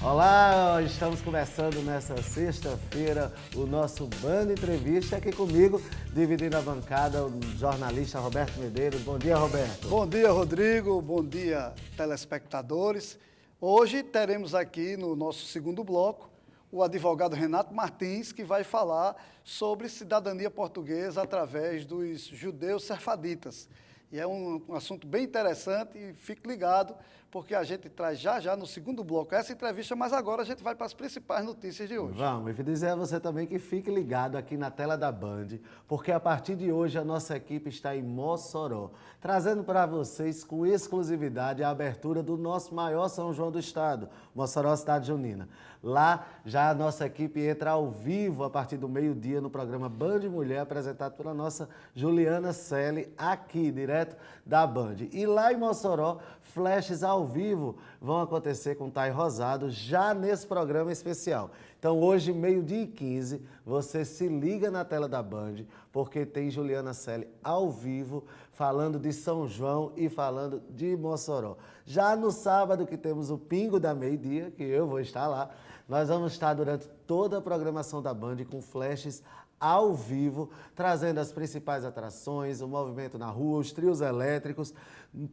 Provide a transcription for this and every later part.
Olá, estamos começando nessa sexta-feira o nosso Band Entrevista. Aqui comigo, dividindo a bancada, o jornalista Roberto Medeiros. Bom dia, Roberto. Bom dia, Rodrigo. Bom dia, telespectadores. Hoje teremos aqui no nosso segundo bloco o advogado Renato Martins, que vai falar sobre cidadania portuguesa através dos judeus sefaditas. E é um assunto bem interessante e fique ligado, porque a gente traz já no segundo bloco essa entrevista, mas agora a gente vai para as principais notícias de hoje. Vamos, e dizer a você também que fique ligado aqui na tela da Band, porque a partir de hoje a nossa equipe está em Mossoró, trazendo para vocês com exclusividade a abertura do nosso maior São João do Estado, Mossoró Cidade Junina. Lá já a nossa equipe entra ao vivo a partir do meio-dia no programa Band Mulher, apresentado pela nossa Juliana Selle, aqui, direto da Band. E lá em Mossoró, flashes ao vivo vão acontecer com Thay Rosado já nesse programa especial. Então hoje, meio-dia e 15, você se liga na tela da Band, porque tem Juliana Selle ao vivo, falando de São João e falando de Mossoró. Já no sábado, que temos o Pingo da Meio-Dia, que eu vou estar lá, nós vamos estar durante toda a programação da Band com flashes ao vivo, trazendo as principais atrações, o movimento na rua, os trios elétricos,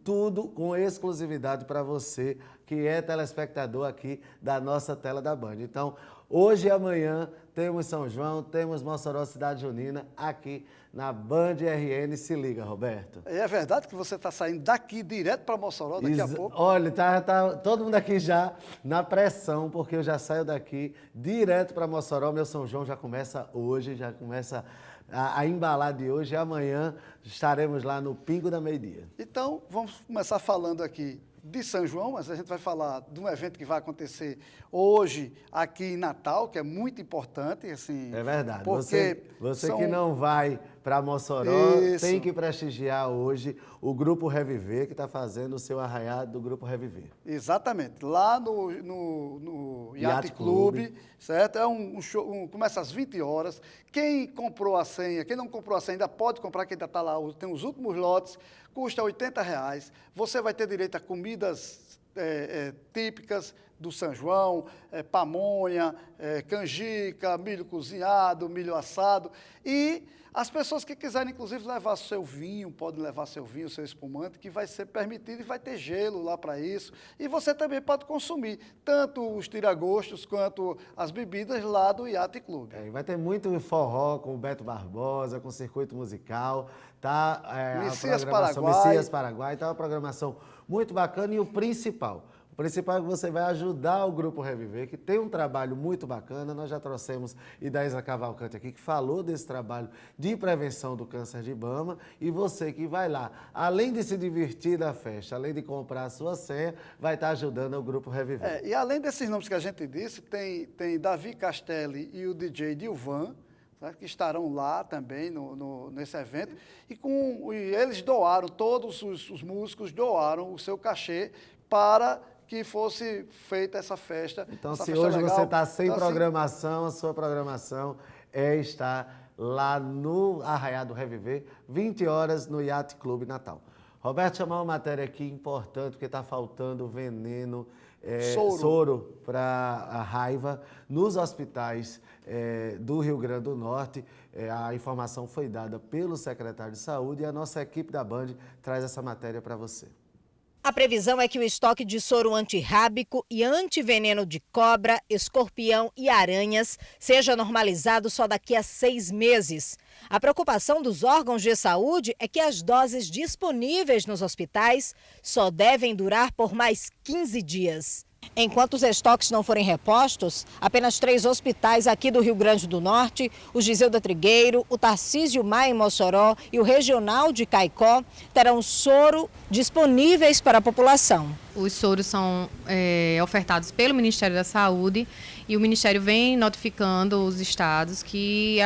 tudo com exclusividade para você que é telespectador aqui da nossa tela da Band. Então, hoje e amanhã temos São João, temos Mossoró Cidade Junina aqui na Band RN. Se liga, Roberto. É verdade que você está saindo daqui direto para Mossoró daqui a pouco? Olha, tá todo mundo aqui já na pressão, porque eu já saio daqui direto para Mossoró. Meu São João já começa hoje, já começa a embalar de hoje. E amanhã estaremos lá no Pingo da Meio-Dia. Então, vamos começar falando aqui de São João, mas a gente vai falar de um evento que vai acontecer hoje aqui em Natal, que é muito importante, assim. É verdade. Porque você que não vai para Mossoró, Isso. tem que prestigiar hoje o Grupo Reviver, que está fazendo o seu arraiado do Grupo Reviver. Exatamente. Lá no Yacht Club, certo? É um show, começa às 20 horas. Quem comprou a senha, quem não comprou a senha ainda pode comprar, que ainda está lá, tem os últimos lotes, custa R$80. Você vai ter direito a comidas típicas do São João, pamonha, canjica, milho cozinhado, milho assado. E as pessoas que quiserem, inclusive, levar seu vinho, podem levar seu vinho, seu espumante, que vai ser permitido e vai ter gelo lá para isso. E você também pode consumir tanto os tiragostos quanto as bebidas lá do Yacht Club. Vai ter muito forró com o Beto Barbosa, com circuito musical, tá? Messias Paraguai, tá uma programação muito bacana. E o principal é que você vai ajudar o Grupo Reviver, que tem um trabalho muito bacana. Nós já trouxemos Idaísa Cavalcante aqui, que falou desse trabalho de prevenção do câncer de mama. E você que vai lá, além de se divertir na festa, além de comprar a sua senha, vai estar ajudando o Grupo Reviver. E além desses nomes que a gente disse, tem Davi Castelli e o DJ Dilvan, que estarão lá também nesse evento. E eles doaram, todos os músicos doaram o seu cachê para que fosse feita essa festa. Então, essa se festa hoje legal, você está sem então, programação, a sua programação é estar lá no Arraiado Reviver, 20 horas no Yacht Club Natal. Roberto chamou uma matéria aqui importante, porque está faltando veneno, soro para a raiva nos hospitais do Rio Grande do Norte. A informação foi dada pelo secretário de Saúde e a nossa equipe da Band traz essa matéria para você. A previsão é que o estoque de soro antirrábico e antiveneno de cobra, escorpião e aranhas seja normalizado só daqui a 6 meses. A preocupação dos órgãos de saúde é que as doses disponíveis nos hospitais só devem durar por mais 15 dias. Enquanto os estoques não forem repostos, apenas 3 hospitais aqui do Rio Grande do Norte, o Giseuda Trigueiro, o Tarcísio Maia em Mossoró e o Regional de Caicó, terão soro disponíveis para a população. Os soros são ofertados pelo Ministério da Saúde e o Ministério vem notificando os estados que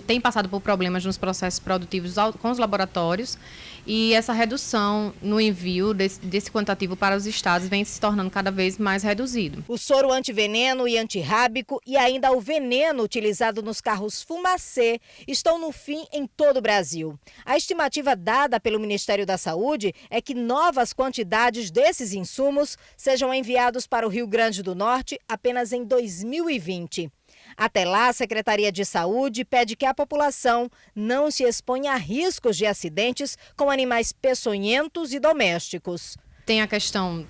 têm passado por problemas nos processos produtivos com os laboratórios e essa redução no envio desse quantitativo para os estados vem se tornando cada vez mais reduzido. O soro antiveneno e antirrábico e ainda o veneno utilizado nos carros fumacê estão no fim em todo o Brasil. A estimativa dada pelo Ministério da Saúde é que novas quantidades desses insumos sejam enviados para o Rio Grande do Norte apenas em 2020. Até lá, a Secretaria de Saúde pede que a população não se exponha a riscos de acidentes com animais peçonhentos e domésticos. Tem a questão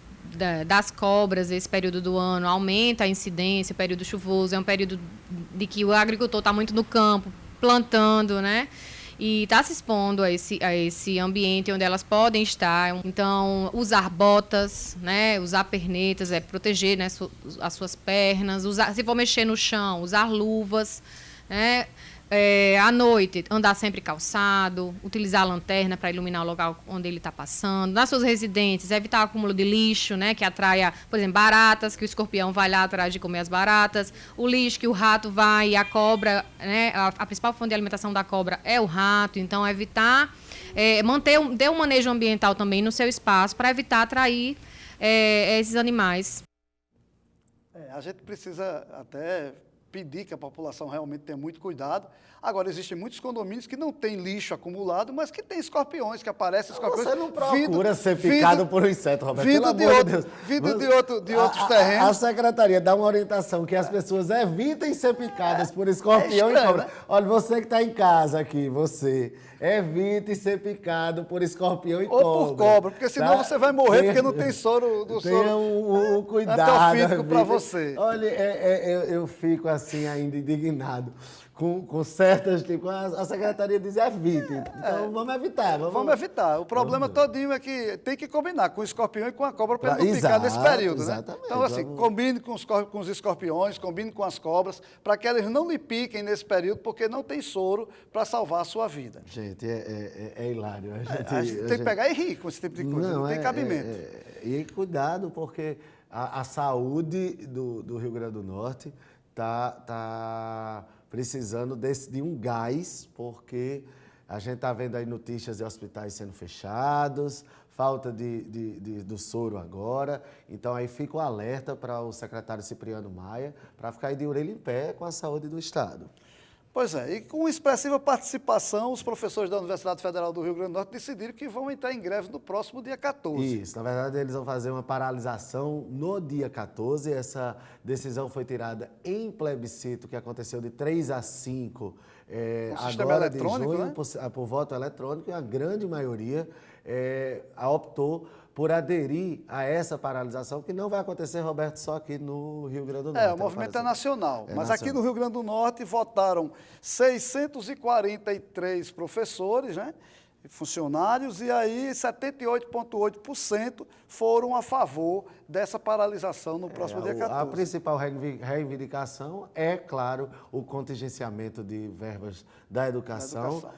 das cobras, esse período do ano aumenta a incidência, o período chuvoso é um período de que o agricultor está muito no campo, plantando, né? E está se expondo a esse ambiente onde elas podem estar. Então, usar botas, né, usar pernetas, proteger, né, as suas pernas, se for mexer no chão, usar luvas, né, à noite, andar sempre calçado, utilizar a lanterna para iluminar o local onde ele está passando. Nas suas residências, evitar o acúmulo de lixo, né, que atraia, por exemplo, baratas, que o escorpião vai lá atrás de comer as baratas, o lixo que o rato vai e a cobra, né, a principal fonte de alimentação da cobra é o rato, então evitar, ter um manejo ambiental também no seu espaço para evitar atrair esses animais. A gente precisa até pedir que a população realmente tenha muito cuidado. Agora, existem muitos condomínios que não têm lixo acumulado, mas que tem escorpiões, que aparecem escorpiões. Você não procura ser picado por um inseto, Roberto, pelo amor de Deus. Vindo de outros terrenos. A secretaria dá uma orientação que as pessoas evitem ser picadas por escorpião estranho, e cobra. né? Olha, você que está em casa aqui, você, evite ser picado por escorpião e cobra. Ou por cobra, porque senão você vai morrer porque não tem soro do Tenha soro um cuidado. antiofídico para você. Olha, eu fico assim ainda indignado com certas, tipo, a secretaria diz evite. Então vamos evitar. Vamos evitar. O problema todinho é que tem que combinar com o escorpião e com a cobra para ele não picar nesse período, né? Exatamente. Então, assim, combine com os escorpiões, combine com as cobras, para que eles não lhe piquem nesse período, porque não tem soro para salvar a sua vida. Gente, é hilário. A gente tem que pegar e rir com esse tipo de coisa, não tem cabimento. E cuidado, porque a saúde do Rio Grande do Norte tá precisando de um gás, porque a gente está vendo aí notícias de hospitais sendo fechados, falta do soro agora. Então, aí fica o alerta para o secretário Cipriano Maia, para ficar aí de orelha em pé com a saúde do Estado. Pois é, e com expressiva participação, os professores da Universidade Federal do Rio Grande do Norte decidiram que vão entrar em greve no próximo dia 14. Isso, na verdade eles vão fazer uma paralisação no dia 14, essa decisão foi tirada em plebiscito, que aconteceu de 3-5, sistema agora eletrônico, de junho, né? por voto eletrônico, e a grande maioria optou por aderir a essa paralisação, que não vai acontecer, Roberto, só aqui no Rio Grande do Norte. O movimento é nacional, mas nacional. aqui no Rio Grande do Norte votaram 643 professores, né, funcionários, e aí 78,8% foram a favor dessa paralisação no próximo dia 14. A principal reivindicação é, claro, o contingenciamento de verbas da educação.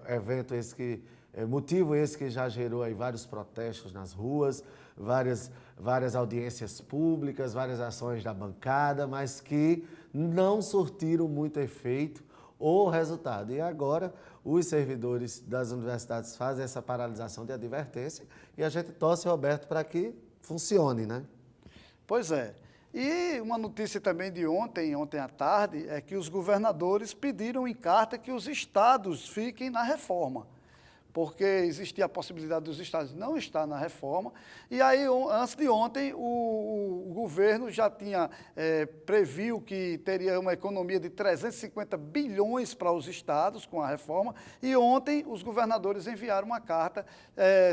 Evento esse que... motivo esse que já gerou aí vários protestos nas ruas, várias audiências públicas, várias ações da bancada, mas que não surtiram muito efeito ou resultado. E agora os servidores das universidades fazem essa paralisação de advertência e a gente torce, Roberto, para que funcione, né? Pois é. E uma notícia também de ontem à tarde, é que os governadores pediram em carta que os estados fiquem na reforma, porque existia a possibilidade dos estados não estar na reforma, e aí, antes de ontem, o governo já tinha previu que teria uma economia de 350 bilhões para os estados com a reforma, e ontem os governadores enviaram uma carta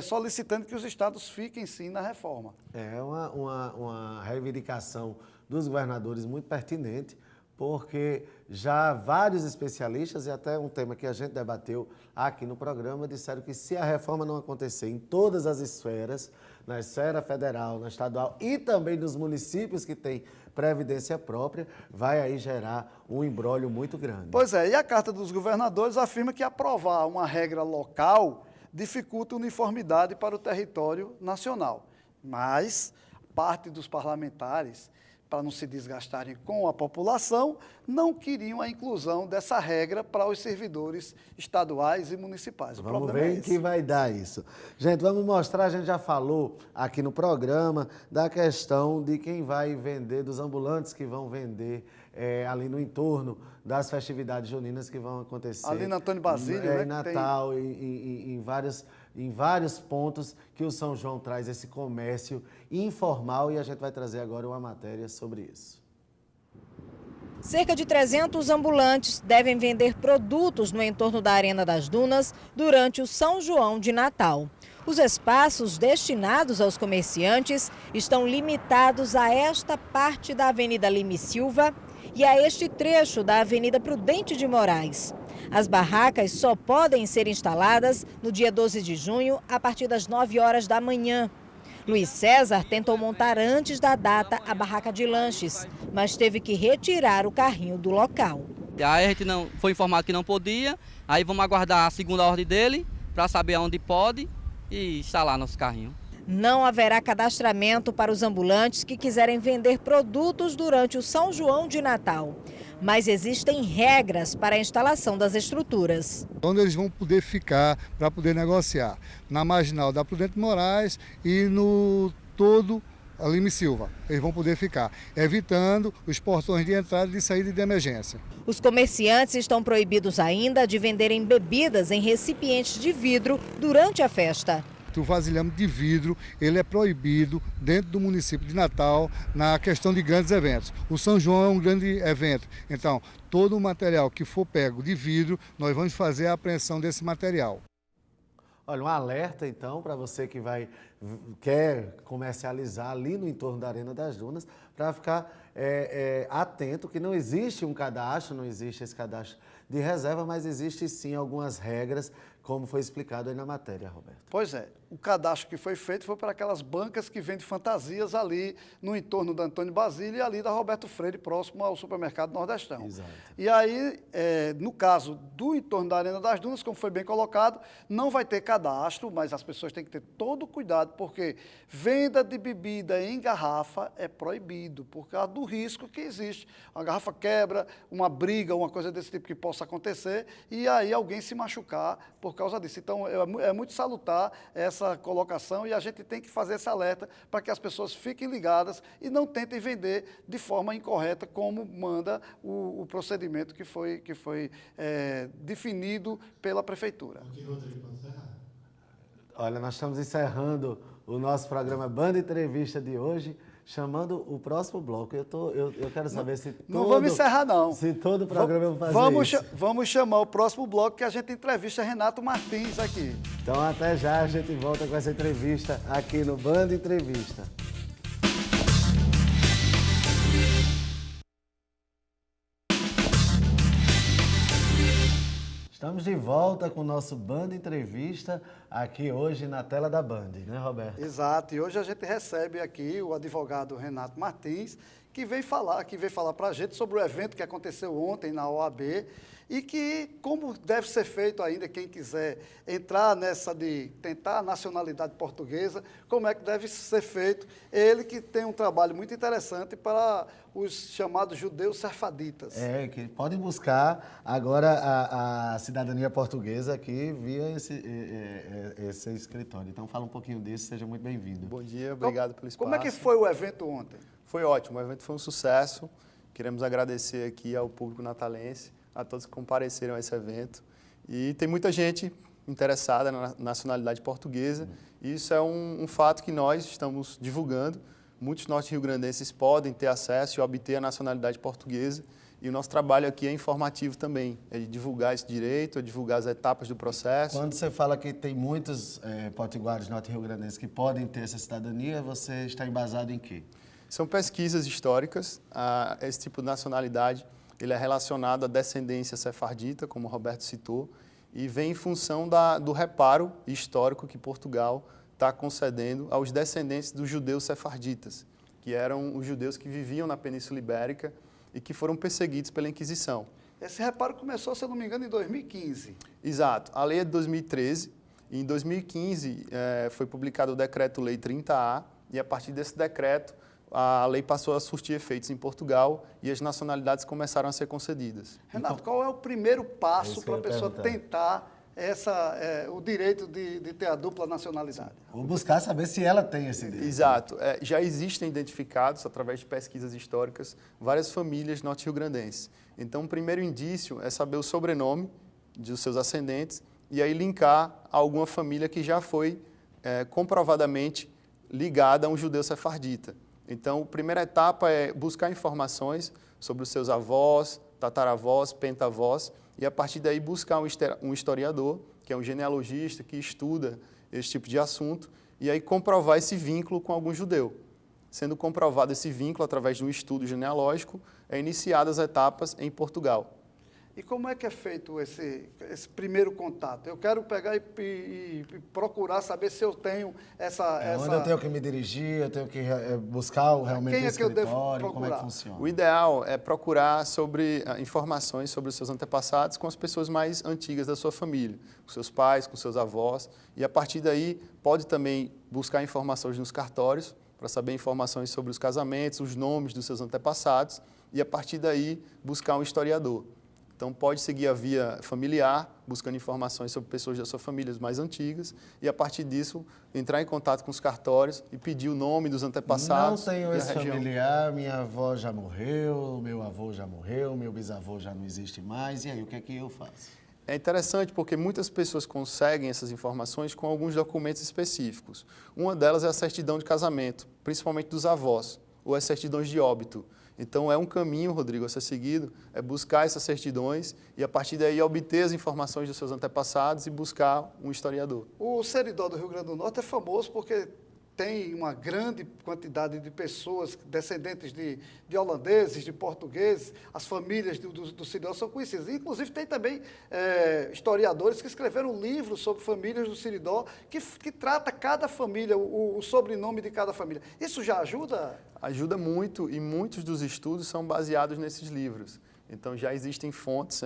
solicitando que os estados fiquem sim na reforma. É uma reivindicação dos governadores muito pertinente, porque já vários especialistas, e até um tema que a gente debateu aqui no programa, disseram que se a reforma não acontecer em todas as esferas, na esfera federal, na estadual e também nos municípios que têm previdência própria, vai aí gerar um imbróglio muito grande. Pois é, e a Carta dos Governadores afirma que aprovar uma regra local dificulta a uniformidade para o território nacional, mas parte dos parlamentares para não se desgastarem com a população, não queriam a inclusão dessa regra para os servidores estaduais e municipais. Vamos ver em que vai dar isso. Gente, vamos mostrar, a gente já falou aqui no programa da questão de quem vai vender, dos ambulantes que vão vender ali no entorno das festividades juninas que vão acontecer. Ali na Antônio Basílio, né? Em Natal, em vários pontos que o São João traz esse comércio informal e a gente vai trazer agora uma matéria sobre isso. Cerca de 300 ambulantes devem vender produtos no entorno da Arena das Dunas durante o São João de Natal. Os espaços destinados aos comerciantes estão limitados a esta parte da Avenida Lime Silva e a este trecho da Avenida Prudente de Moraes. As barracas só podem ser instaladas no dia 12 de junho, a partir das 9 horas da manhã. Luiz César tentou montar antes da data a barraca de lanches, mas teve que retirar o carrinho do local. Aí a gente foi informado que não podia, aí vamos aguardar a segunda ordem dele para saber aonde pode e instalar nosso carrinho. Não haverá cadastramento para os ambulantes que quiserem vender produtos durante o São João de Natal. Mas existem regras para a instalação das estruturas. Onde eles vão poder ficar para poder negociar? Na marginal da Prudente Moraes e no todo a Lime Silva. Eles vão poder ficar, evitando os portões de entrada e de saída de emergência. Os comerciantes estão proibidos ainda de venderem bebidas em recipientes de vidro durante a festa. O vasilhame de vidro, ele é proibido dentro do município de Natal na questão de grandes eventos. O São João é um grande evento, então todo o material que for pego de vidro, nós vamos fazer a apreensão desse material. Olha, um alerta então para você que quer comercializar ali no entorno da Arena das Dunas, para ficar atento que não existe um cadastro, não existe esse cadastro de reserva, mas existe sim algumas regras, como foi explicado aí na matéria, Roberto. Pois é, o cadastro que foi feito foi para aquelas bancas que vendem fantasias ali no entorno da Antônio Basílio e ali da Roberto Freire, próximo ao supermercado Nordestão. Exato. E aí, no caso do entorno da Arena das Dunas, como foi bem colocado, não vai ter cadastro, mas as pessoas têm que ter todo o cuidado, porque venda de bebida em garrafa é proibido, por causa do risco que existe. A garrafa quebra, uma briga, uma coisa desse tipo que possa acontecer, e aí alguém se machucar por causa disso. Então, é muito salutar essa colocação e a gente tem que fazer esse alerta para que as pessoas fiquem ligadas e não tentem vender de forma incorreta, como manda o procedimento que foi definido pela Prefeitura. Olha, nós estamos encerrando o nosso programa Banda Entrevista de hoje, chamando o próximo bloco. Eu quero saber se todo... Não vamos encerrar, não. Se todo o programa eu vou fazer isso. Vamos chamar o próximo bloco que a gente entrevista Renato Martins aqui. Então, até já, a gente volta com essa entrevista aqui no Banda Entrevista. Estamos de volta com o nosso Banda Entrevista aqui hoje na tela da Band, né, Roberto? Exato, e hoje a gente recebe aqui o advogado Renato Martins, que veio falar para a gente sobre o evento que aconteceu ontem na OAB e que, como deve ser feito ainda, quem quiser entrar nessa de tentar a nacionalidade portuguesa, como é que deve ser feito. Ele que tem um trabalho muito interessante para os chamados judeus sefaditas. Que podem buscar agora a cidadania portuguesa aqui via esse escritório. Então, fala um pouquinho disso, seja muito bem-vindo. Bom dia, obrigado pelo espaço. Como é que foi o evento ontem? Foi ótimo, o evento foi um sucesso. Queremos agradecer aqui ao público natalense, a todos que compareceram a esse evento. E tem muita gente interessada na nacionalidade portuguesa. E isso é um fato que nós estamos divulgando. Muitos norte-riograndenses podem ter acesso e obter a nacionalidade portuguesa. E o nosso trabalho aqui é informativo também, é de divulgar esse direito, é divulgar as etapas do processo. Quando você fala que tem muitos potiguares norte-riograndenses que podem ter essa cidadania, você está embasado em quê? São pesquisas históricas. Esse tipo de nacionalidade ele é relacionado à descendência sefardita, como o Roberto citou, e vem em função do reparo histórico que Portugal está concedendo aos descendentes dos judeus sefarditas, que eram os judeus que viviam na Península Ibérica e que foram perseguidos pela Inquisição. Esse reparo começou, se eu não me engano, em 2015. Exato. A lei é de 2013. E em 2015 foi publicado o Decreto-Lei 30A, e a partir desse decreto a lei passou a surtir efeitos em Portugal e as nacionalidades começaram a ser concedidas. Renato, qual é o primeiro passo isso que para eu a ia pessoa perguntar. tentar o direito de ter a dupla nacionalidade? Vou buscar saber se ela tem esse direito. Exato. Já existem identificados, através de pesquisas históricas, várias famílias norte-riograndenses. Então, o primeiro indício é saber o sobrenome dos seus ascendentes e aí linkar a alguma família que já foi comprovadamente ligada a um judeu sefardita. Então, a primeira etapa é buscar informações sobre os seus avós, tataravós, pentavós, e a partir daí buscar um historiador, que é um genealogista, que estuda esse tipo de assunto, e aí comprovar esse vínculo com algum judeu. Sendo comprovado esse vínculo através de um estudo genealógico, é iniciadas as etapas em Portugal. E como é que é feito esse primeiro contato? Eu quero pegar e procurar saber se eu tenho essa... Onde eu tenho que me dirigir, eu tenho que buscar realmente Quem o é que eu devo escritório, como é que procurar? funciona? O ideal é procurar informações sobre os seus antepassados com as pessoas mais antigas da sua família, com seus pais, com seus avós, e a partir daí pode também buscar informações nos cartórios, para saber informações sobre os casamentos, os nomes dos seus antepassados, e a partir daí buscar um historiador. Então, pode seguir a via familiar, buscando informações sobre pessoas da sua família mais antigas, e a partir disso, entrar em contato com os cartórios e pedir o nome dos antepassados. Não tenho e a esse região. familiar, minha avó já morreu, meu avô já morreu, meu bisavô já não existe mais, e aí o que é que eu faço? É interessante porque muitas pessoas conseguem essas informações com alguns documentos específicos. Uma delas é a certidão de casamento, principalmente dos avós, ou as certidões de óbito. Então, é um caminho, Rodrigo, a ser seguido, é buscar essas certidões e, a partir daí, obter as informações dos seus antepassados e buscar um historiador. O Seridó do Rio Grande do Norte é famoso porque tem uma grande quantidade de pessoas descendentes de holandeses, de portugueses. As famílias do Seridó são conhecidas. Inclusive, tem também historiadores que escreveram livros sobre famílias do Seridó que trata cada família, o sobrenome de cada família. Isso já ajuda? Ajuda muito e muitos dos estudos são baseados nesses livros. Então, já existem fontes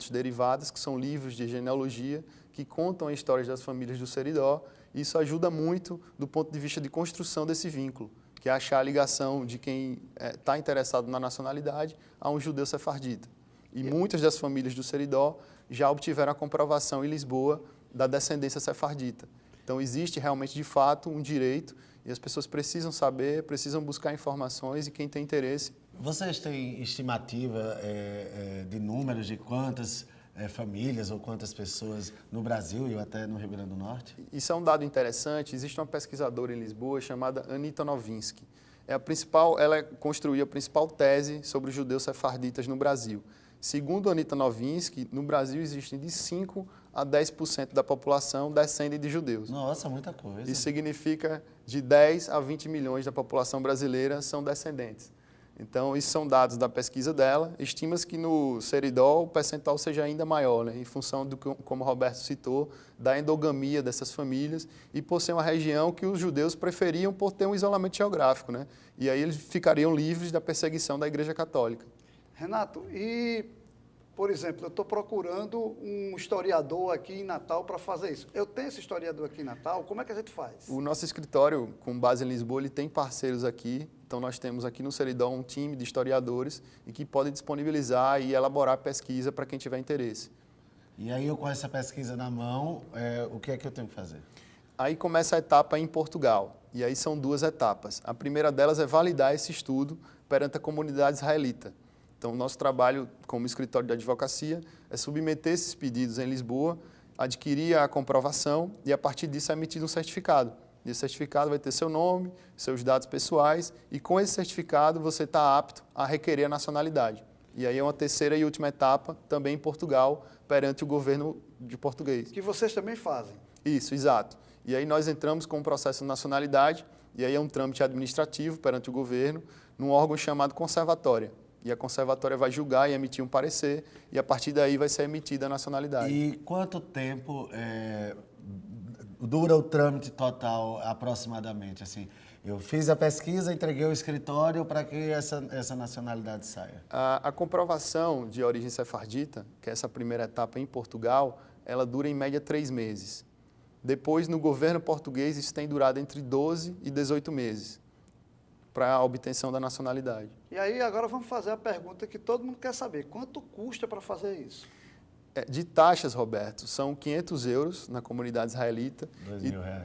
derivadas, que são livros de genealogia, que contam a história das famílias do Seridó. Isso ajuda muito do ponto de vista de construção desse vínculo, que é achar a ligação de quem está interessado na nacionalidade a um judeu sefardita. E muitas das famílias do Seridó já obtiveram a comprovação em Lisboa da descendência sefardita. Então, existe realmente, de fato, um direito e as pessoas precisam saber, precisam buscar informações e quem tem interesse. Vocês têm estimativa de números de quantas famílias ou quantas pessoas no Brasil e até no Rio Grande do Norte? Isso é um dado interessante. Existe uma pesquisadora em Lisboa chamada Anita Nowinski. Ela construiu a principal tese sobre os judeus sefarditas no Brasil. Segundo Anita Nowinski, no Brasil existem de 5 a 10% da população descendem de judeus. Nossa, muita coisa. Isso significa de 10 a 20 milhões da população brasileira são descendentes. Então, isso são dados da pesquisa dela. Estima-se que no Seridó o percentual seja ainda maior, né? Em função do que, como o Roberto citou, da endogamia dessas famílias e por ser uma região que os judeus preferiam por ter um isolamento geográfico, né? E aí eles ficariam livres da perseguição da Igreja Católica. Renato, por exemplo, eu estou procurando um historiador aqui em Natal para fazer isso. Eu tenho esse historiador aqui em Natal, como é que a gente faz? O nosso escritório, com base em Lisboa, ele tem parceiros aqui. Então, nós temos aqui no Seridó um time de historiadores e que podem disponibilizar e elaborar pesquisa para quem tiver interesse. E aí, eu com essa pesquisa na mão, o que é que eu tenho que fazer? Aí começa a etapa em Portugal. E aí são 2 etapas. A primeira delas é validar esse estudo perante a comunidade israelita. Então, o nosso trabalho como escritório de advocacia é submeter esses pedidos em Lisboa, adquirir a comprovação e, a partir disso, é emitido um certificado. E esse certificado vai ter seu nome, seus dados pessoais e, com esse certificado, você está apto a requerer a nacionalidade. E aí é uma terceira e última etapa, também em Portugal, perante o governo de português. Que vocês também fazem. Isso, exato. E aí nós entramos com o processo de nacionalidade, e aí é um trâmite administrativo perante o governo, num órgão chamado conservatória. E a conservatória vai julgar e emitir um parecer, e a partir daí vai ser emitida a nacionalidade. E quanto tempo dura o trâmite total, aproximadamente? Assim, eu fiz a pesquisa, entreguei ao escritório para que essa nacionalidade saia. A comprovação de origem sefardita, que é essa primeira etapa em Portugal, ela dura em média 3 meses. Depois, no governo português, isso tem durado entre 12 e 18 meses. para a obtenção da nacionalidade. E aí, agora vamos fazer a pergunta que todo mundo quer saber. Quanto custa para fazer isso? De taxas, Roberto, são 500 euros na comunidade israelita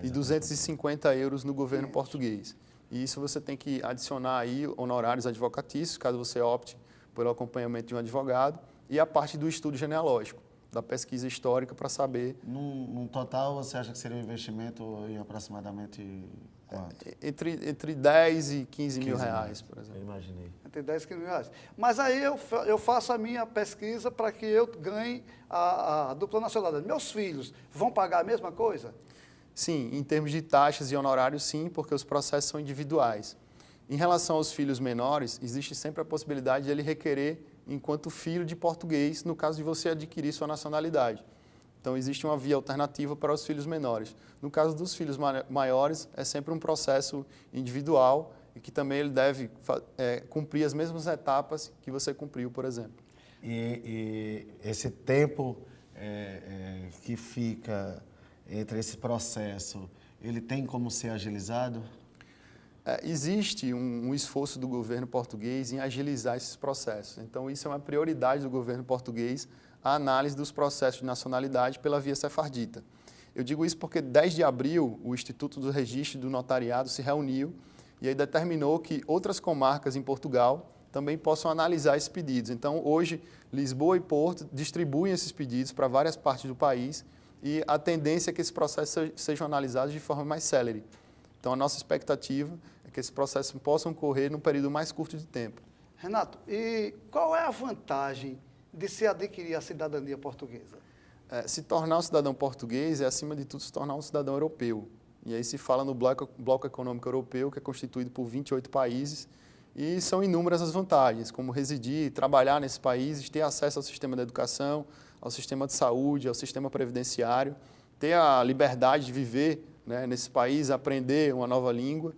e 250 euros no governo português. E isso você tem que adicionar aí honorários advocatícios, caso você opte pelo acompanhamento de um advogado, e a parte do estudo genealógico, da pesquisa histórica para saber... Num total, você acha que seria um investimento em aproximadamente quanto? Entre 10 e 15 mil reais, por exemplo. Eu imaginei. Entre 10 e 15 mil reais. Mas aí eu faço a minha pesquisa para que eu ganhe a dupla nacionalidade. Meus filhos vão pagar a mesma coisa? Sim, em termos de taxas e honorários, sim, porque os processos são individuais. Em relação aos filhos menores, existe sempre a possibilidade de ele requerer enquanto filho de português, no caso de você adquirir sua nacionalidade. Então, existe uma via alternativa para os filhos menores. No caso dos filhos maiores, é sempre um processo individual e que também ele deve cumprir as mesmas etapas que você cumpriu, por exemplo. E esse tempo que fica entre esse processo, ele tem como ser agilizado? Existe um esforço do governo português em agilizar esses processos. Então, isso é uma prioridade do governo português, a análise dos processos de nacionalidade pela via sefardita. Eu digo isso porque 10 de abril o Instituto do Registro e do Notariado se reuniu e aí determinou que outras comarcas em Portugal também possam analisar esses pedidos. Então, hoje, Lisboa e Porto distribuem esses pedidos para várias partes do país e a tendência é que esses processos sejam analisados de forma mais célere. Então, a nossa expectativa é que esses processos possam correr num período mais curto de tempo. Renato, e qual é a vantagem de se adquirir a cidadania portuguesa? Se tornar um cidadão português é, acima de tudo, se tornar um cidadão europeu. E aí se fala no Bloco Econômico Europeu, que é constituído por 28 países, e são inúmeras as vantagens, como residir, trabalhar nesses países, ter acesso ao sistema de educação, ao sistema de saúde, ao sistema previdenciário, ter a liberdade de viver, né, nesse país, aprender uma nova língua,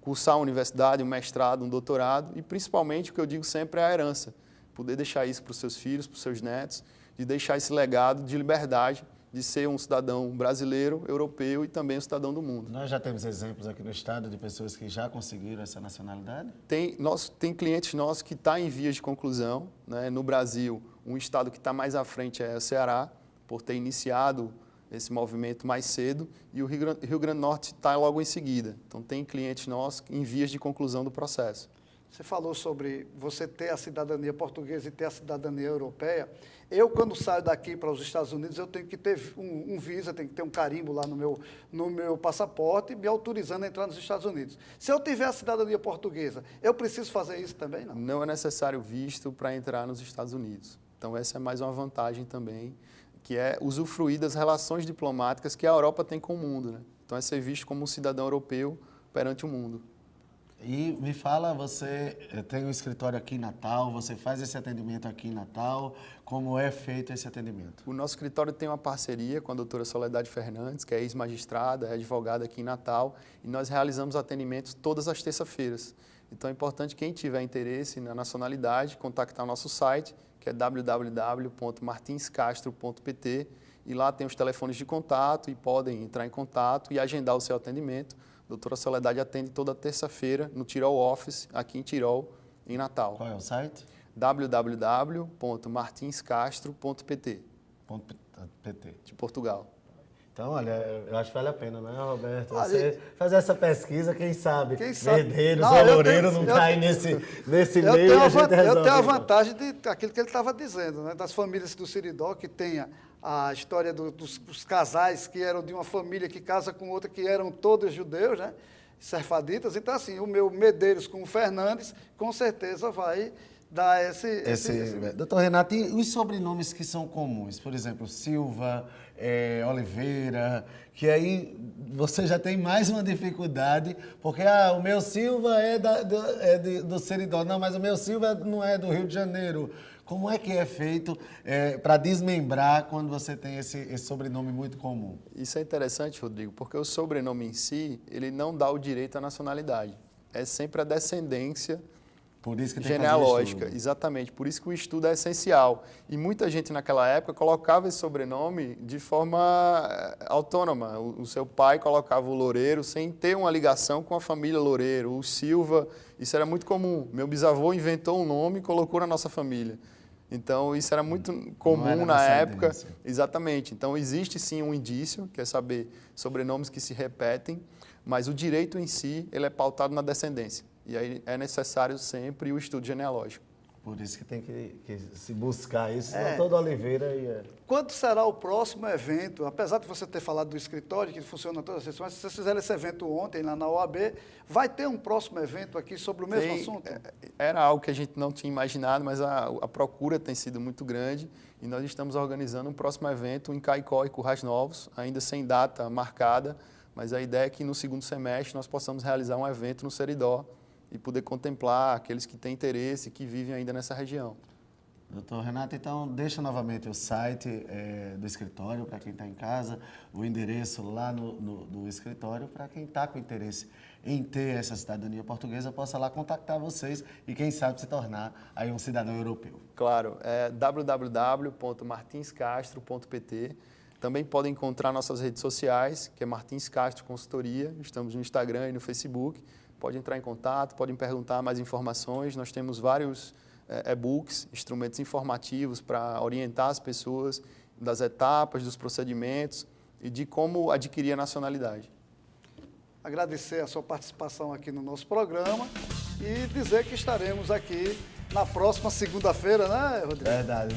cursar uma universidade, um mestrado, um doutorado, e principalmente, o que eu digo sempre, é a herança. Poder deixar isso para os seus filhos, para os seus netos, de deixar esse legado de liberdade, de ser um cidadão brasileiro, europeu e também um cidadão do mundo. Nós já temos exemplos aqui no estado de pessoas que já conseguiram essa nacionalidade? Tem clientes nossos que estão em vias de conclusão, né? No Brasil, um estado que está mais à frente é o Ceará, por ter iniciado esse movimento mais cedo, e o Rio Grande do Norte está logo em seguida. Então, tem clientes nossos em vias de conclusão do processo. Você falou sobre você ter a cidadania portuguesa e ter a cidadania europeia. Eu, quando saio daqui para os Estados Unidos, eu tenho que ter um visa, tenho que ter um carimbo lá no meu passaporte, me autorizando a entrar nos Estados Unidos. Se eu tiver a cidadania portuguesa, eu preciso fazer isso também, não? Não é necessário visto para entrar nos Estados Unidos. Então, essa é mais uma vantagem também, que é usufruir das relações diplomáticas que a Europa tem com o mundo, né? Então, é ser visto como um cidadão europeu perante o mundo. E me fala, você tem um escritório aqui em Natal, você faz esse atendimento aqui em Natal, como é feito esse atendimento? O nosso escritório tem uma parceria com a doutora Soledade Fernandes, que é ex-magistrada, é advogada aqui em Natal, e nós realizamos atendimentos todas as terças-feiras. Então é importante quem tiver interesse na nacionalidade, contactar o nosso site, que é www.martinscastro.pt, e lá tem os telefones de contato e podem entrar em contato e agendar o seu atendimento. A doutora Soledade atende toda terça-feira no Tirol Office, aqui em Tirol, em Natal. Qual é o site? www.martinscastro.pt de Portugal. Então, olha, eu acho que vale a pena, né, Roberto? Você fazer essa pesquisa, quem sabe? Medeiros, Loureiro não está aí nesse meio e a gente resolve. Eu tenho a vantagem daquilo que ele estava dizendo, né? Das famílias do Siridó, que tem a história dos casais que eram de uma família que casa com outra, que eram todos judeus, né? Serfaditas. Então, assim, o meu Medeiros com o Fernandes, com certeza vai dar esse... Doutor Renato, e os sobrenomes que são comuns? Por exemplo, Silva, Oliveira, que aí você já tem mais uma dificuldade, porque o meu Silva é do Seridó, não, mas o meu Silva não é do Rio de Janeiro. Como é que é feito para desmembrar quando você tem esse sobrenome muito comum? Isso é interessante, Rodrigo, porque o sobrenome em si, ele não dá o direito à nacionalidade. É sempre a descendência Por isso que tem que fazer genealógica, estudo. exatamente. Por isso que o estudo é essencial. E muita gente naquela época colocava esse sobrenome de forma autônoma. O seu pai colocava o Loureiro sem ter uma ligação com a família Loureiro. O Silva, isso era muito comum. Meu bisavô inventou um nome e colocou na nossa família. Então, isso era muito comum na época. Exatamente. Então, existe sim um indício, que é saber sobrenomes que se repetem, mas o direito em si, ele é pautado na descendência. E aí é necessário sempre o estudo genealógico. Por isso que tem que se buscar isso, senão toda Oliveira ia... Quando será o próximo evento? Apesar de você ter falado do escritório, que funciona todas as sessões, se vocês fizeram esse evento ontem lá na OAB, vai ter um próximo evento aqui sobre o mesmo assunto? Era algo que a gente não tinha imaginado, mas a procura tem sido muito grande e nós estamos organizando um próximo evento em Caicó e Currais Novos, ainda sem data marcada, mas a ideia é que no segundo semestre nós possamos realizar um evento no Seridó e poder contemplar aqueles que têm interesse e que vivem ainda nessa região. Doutor Renato, então deixa novamente o site do escritório para quem está em casa, o endereço lá do escritório para quem está com interesse em ter essa cidadania portuguesa, possa lá contactar vocês e quem sabe se tornar aí um cidadão europeu. Claro, é www.martinscastro.pt. Também podem encontrar nossas redes sociais, que é Martins Castro Consultoria, estamos no Instagram e no Facebook. Pode entrar em contato, podem perguntar mais informações. Nós temos vários e-books, instrumentos informativos para orientar as pessoas das etapas, dos procedimentos e de como adquirir a nacionalidade. Agradecer a sua participação aqui no nosso programa e dizer que estaremos aqui na próxima segunda-feira, né, Rodrigo? Verdade,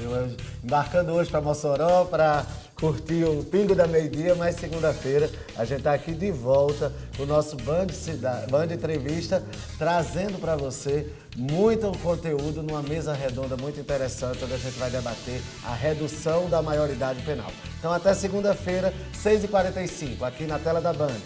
embarcando hoje para Mossoró para curtir o Pingo da Meio-Dia, mas segunda-feira a gente está aqui de volta com o nosso Band Entrevista, trazendo para você muito conteúdo numa mesa redonda muito interessante, onde a gente vai debater a redução da maioridade penal. Então até segunda-feira, 6h45, aqui na tela da Band.